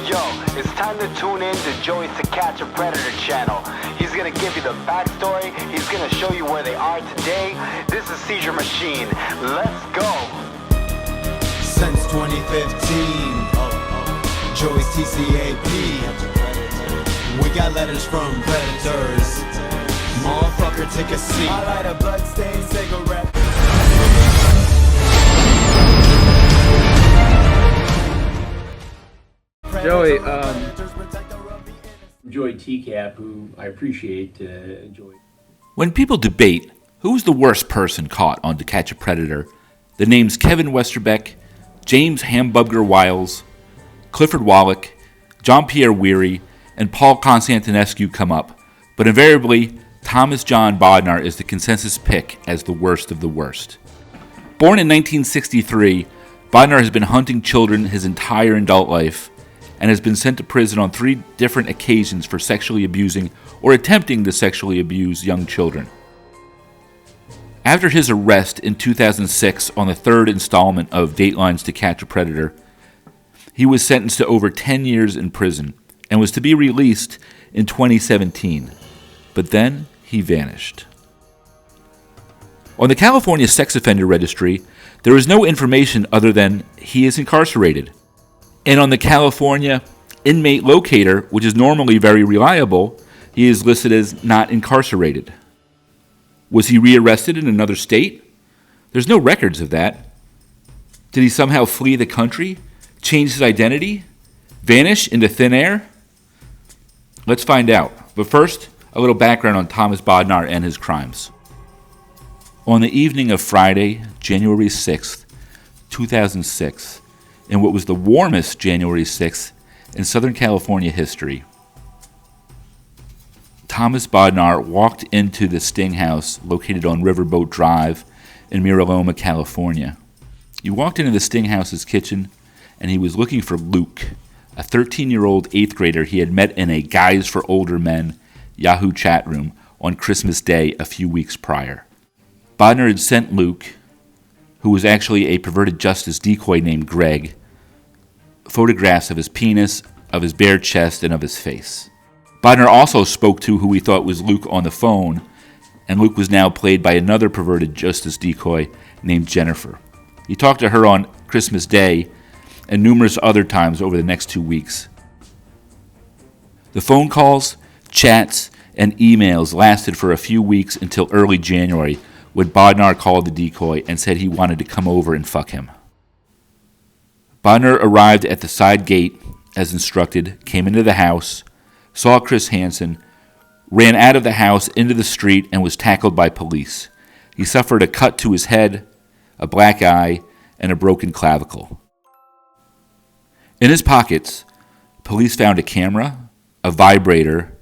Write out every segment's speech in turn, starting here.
Yo, it's time to tune in to Joey's To Catch a Predator channel. He's gonna give you the backstory. He's gonna show you where they are today. This is Seizure Machine. Let's go. Since 2015, Joey's TCAP. We got letters from predators. Motherfucker, take a seat. I light a bloodstained cigarette. Joey, Joey TCAP, who I appreciate, Joey. When people debate who's the worst person caught on To Catch a Predator, the names Kevin Westerbeck, James Hambubger Wiles, Clifford Wallach, John Pierre Weary, and Paul Constantinescu come up, but invariably, Thomas John Bodnar is the consensus pick as the worst of the worst. Born in 1963, Bodnar has been hunting children his entire adult life and has been sent to prison on 3 different occasions for sexually abusing or attempting to sexually abuse young children. After his arrest in 2006 on the 3rd installment of Dateline's To Catch a Predator, he was sentenced to over 10 years in prison and was to be released in 2017. But then he vanished. On the California Sex Offender Registry, there is no information other than he is incarcerated. And on the California Inmate Locator, which is normally very reliable, he is listed as not incarcerated. Was he rearrested in another state? There's no records of that. Did he somehow flee the country? Change his identity? Vanish into thin air? Let's find out. But first, a little background on Thomas Bodnar and his crimes. On the evening of Friday, January 6th, 2006, in what was the warmest January 6th in Southern California history, Thomas Bodnar walked into the Sting House located on Riverboat Drive in Mira Loma, California. He walked into the Sting House's kitchen and he was looking for Luke, a 13-year-old 8th grader he had met in a Guys for Older Men Yahoo chat room on Christmas Day a few weeks prior. Bodnar had sent Luke, who was actually a perverted justice decoy named Greg, photographs of his penis, of his bare chest, and of his face. Bodnar also spoke to who he thought was Luke on the phone, and Luke was now played by another perverted justice decoy named Jennifer. He talked to her on Christmas Day and numerous other times over the next 2 weeks. The phone calls, chats, and emails lasted for a few weeks until early January, when Bodnar called the decoy and said he wanted to come over and fuck him. Bodnar arrived at the side gate as instructed, came into the house, saw Chris Hansen, ran out of the house into the street, and was tackled by police. He suffered a cut to his head, a black eye, and a broken clavicle. In his pockets, police found a camera, a vibrator,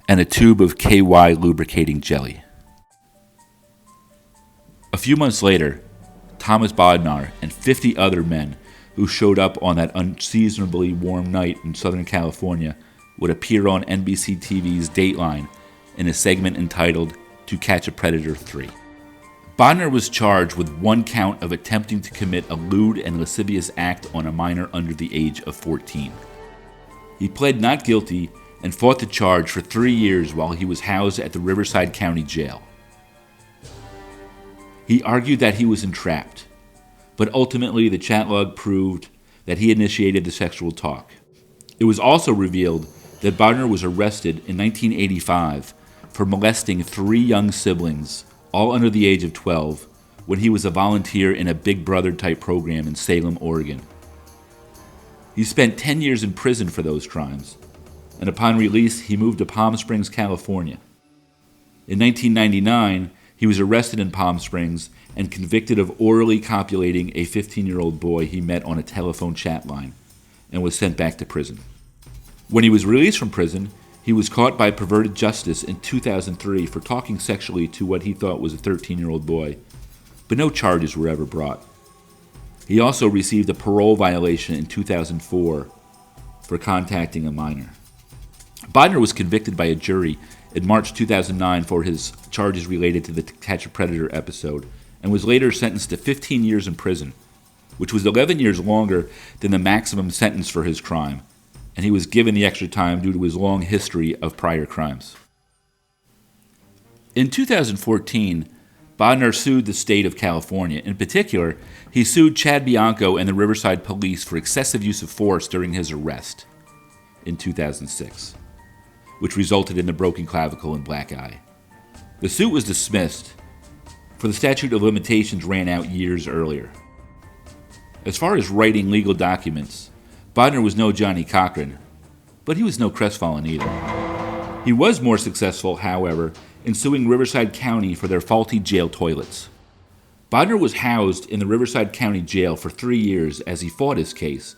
and a tube of KY lubricating jelly. A few months later, Thomas Bodnar and 50 other men who showed up on that unseasonably warm night in Southern California would appear on NBC TV's Dateline in a segment entitled To Catch a Predator 3. Bodnar was charged with 1 count of attempting to commit a lewd and lascivious act on a minor under the age of 14. He pled not guilty and fought the charge for 3 years while he was housed at the Riverside County Jail. He argued that he was entrapped, but ultimately the chat log proved that he initiated the sexual talk. It was also revealed that Bodnar was arrested in 1985 for molesting 3 young siblings, all under the age of 12, when he was a volunteer in a Big Brother-type program in Salem, Oregon. He spent 10 years in prison for those crimes, and upon release, he moved to Palm Springs, California. In 1999, he was arrested in Palm Springs and convicted of orally copulating a 15-year-old boy he met on a telephone chat line and was sent back to prison. When he was released from prison, he was caught by perverted justice in 2003 for talking sexually to what he thought was a 13-year-old boy, but no charges were ever brought. He also received a parole violation in 2004 for contacting a minor. Bodnar was convicted by a jury in March 2009 for his charges related to the To Catch a Predator episode, and was later sentenced to 15 years in prison, which was 11 years longer than the maximum sentence for his crime, and he was given the extra time due to his long history of prior crimes. In 2014, Bodnar sued the state of California. In particular, he sued Chad Bianco and the Riverside Police for excessive use of force during his arrest in 2006, which resulted in the broken clavicle and black eye. The suit was dismissed, for the statute of limitations ran out years earlier. As far as writing legal documents, Bodnar was no Johnny Cochran, but he was no crestfallen either. He was more successful, however, in suing Riverside County for their faulty jail toilets. Bodnar was housed in the Riverside County Jail for 3 years as he fought his case,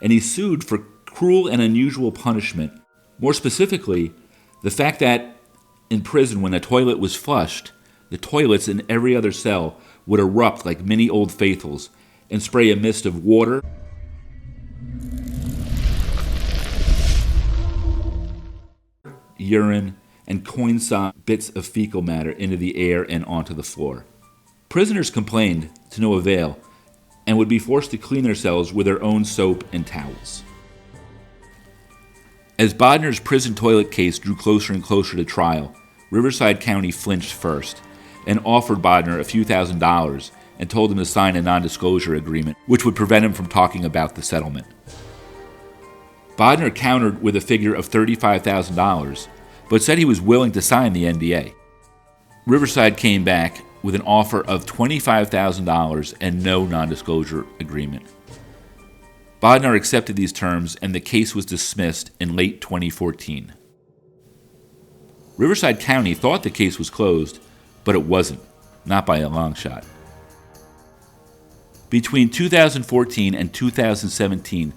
and he sued for cruel and unusual punishment. More specifically, the fact that in prison, when a toilet was flushed, the toilets in every other cell would erupt like many Old Faithfuls and spray a mist of water, urine, and coin-sized bits of fecal matter into the air and onto the floor. Prisoners complained to no avail and would be forced to clean their cells with their own soap and towels. As Bodnar's prison toilet case drew closer and closer to trial, Riverside County flinched first and offered Bodnar a few $1,000s and told him to sign a non-disclosure agreement, which would prevent him from talking about the settlement. Bodnar countered with a figure of $35,000, but said he was willing to sign the NDA. Riverside came back with an offer of $25,000 and no non-disclosure agreement. Bodnar accepted these terms, and the case was dismissed in late 2014. Riverside County thought the case was closed, but it wasn't, not by a long shot. Between 2014 and 2017,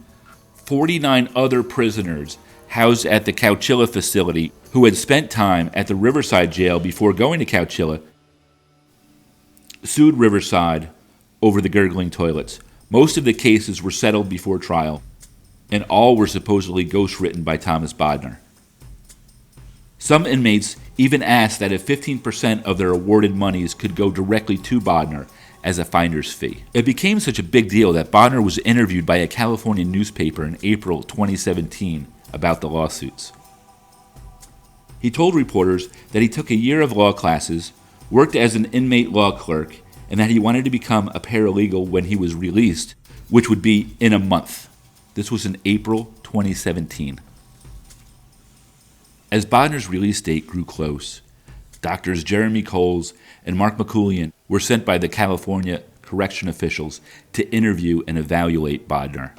49 other prisoners housed at the Couchilla facility who had spent time at the Riverside jail before going to Couchilla sued Riverside over the gurgling toilets. Most of the cases were settled before trial, and all were supposedly ghostwritten by Thomas Bodnar. Some inmates even asked that if 15% of their awarded monies could go directly to Bodnar as a finder's fee. It became such a big deal that Bodnar was interviewed by a California newspaper in April 2017 about the lawsuits. He told reporters that he took a year of law classes, worked as an inmate law clerk, and that he wanted to become a paralegal when he was released, which would be in a month. This was in April 2017. As Bodnar's release date grew close, Doctors Jeremy Coles and Mark McCoulian were sent by the California correction officials to interview and evaluate Bodnar.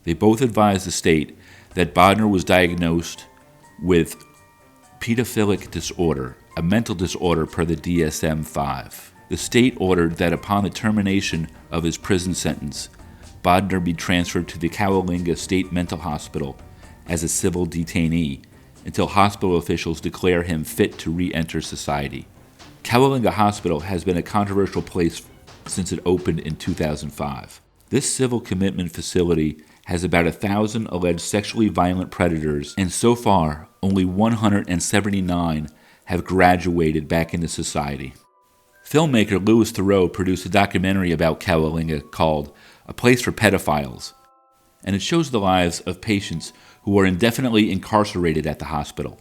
They both advised the state that Bodnar was diagnosed with pedophilic disorder, a mental disorder per the DSM-5. The state ordered that upon the termination of his prison sentence, Bodnar be transferred to the Coalinga State Mental Hospital as a civil detainee until hospital officials declare him fit to re-enter society. Coalinga Hospital has been a controversial place since it opened in 2005. This civil commitment facility has about 1,000 alleged sexually violent predators, and so far, only 179 have graduated back into society. Filmmaker Louis Theroux produced a documentary about Coalinga called A Place for Pedophiles, and it shows the lives of patients who are indefinitely incarcerated at the hospital.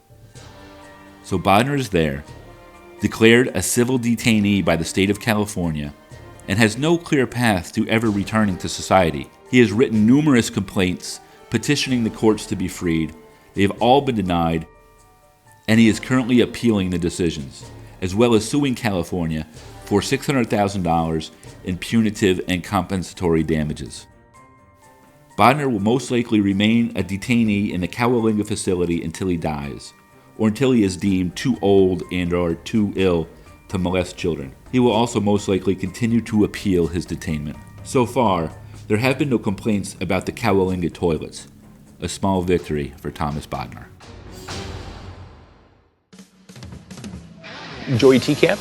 So Bodnar is there, declared a civil detainee by the state of California, and has no clear path to ever returning to society. He has written numerous complaints petitioning the courts to be freed. They have all been denied, and he is currently appealing the decisions, as well as suing California for $600,000 in punitive and compensatory damages. Bodnar will most likely remain a detainee in the Coalinga facility until he dies, or until he is deemed too old and or too ill to molest children. He will also most likely continue to appeal his detainment. So far, there have been no complaints about the Coalinga toilets, a small victory for Thomas Bodnar. Joey T-Camp.